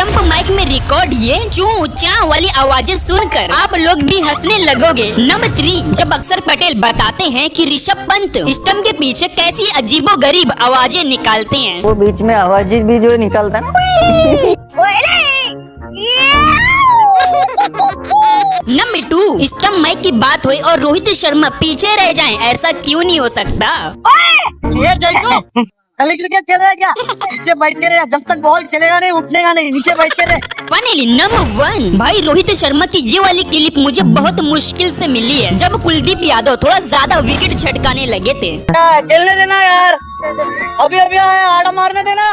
Stump mic में record ये चू चा वाली आवाजें सुनकर आप लोग भी हंसने लगोगे। नंबर 3, जब अक्षर पटेल बताते हैं कि ऋषभ पंत स्टंप के पीछे कैसी अजीबोगरीब आवाजें निकालते हैं। वो बीच में आवाज भी जो निकालता है नंबर 2, स्टंप माइक की बात हुई और रोहित शर्मा पीछे रह जाएं, ऐसा क्यों नहीं हो सकता। ये जैसो गली क्रिकेट खेल रहा है क्या? नीचे बैठ के रहे, जब तक बॉल चलेगा नहीं उठनेगा नहीं, नीचे बैठ के रहे। फाइनली नंबर 1, भाई रोहित शर्मा की ये वाली क्लिप मुझे बहुत मुश्किल से मिली है, जब कुलदीप यादव थोड़ा ज्यादा विकेट झटकाने लगे थे। खेलने देना यार, अभी अभी आया, आड़ा मारने देना।